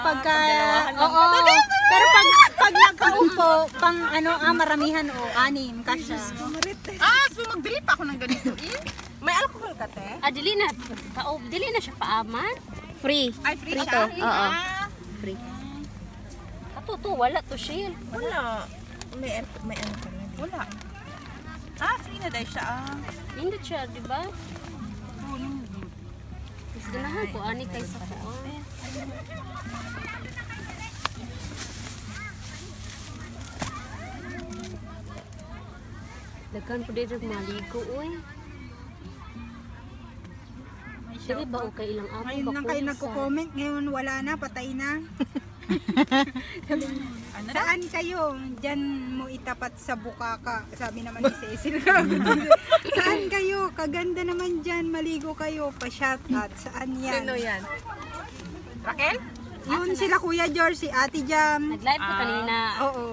Pagka, Pagdalawahan lang oo. Pero pag nagkaupo, pang ano, maramihan o, 6, kasya. So magbili pa ako ng ganito eh. May alcohol ka, te? Dili na. Dili na siya paaman. Free. Ay, free Free siya? to. Oo. Ah, Free. Kato to, wala to shield. wala. May ano ka na? Wala. Free na dahil siya Hindi siya, di ba? Mas ganahan ko, ani kay sa kuan. Daghan po dito maligo, uy. Sige ba, okay ilang ako Ngayon lang kayo nagko-comment, ngayon wala na, patay na. Ano na? Saan kayo? Diyan mo itapat sa bukaka. Sabi naman ni Cecil. Saan kayo? Kaganda naman dyan. Maligo kayo. Pa-shout out. Saan yan? Sino yan? Raquel? Yun sila Kuya George, si Ate Jam. Nag-live ko kanina. Oo.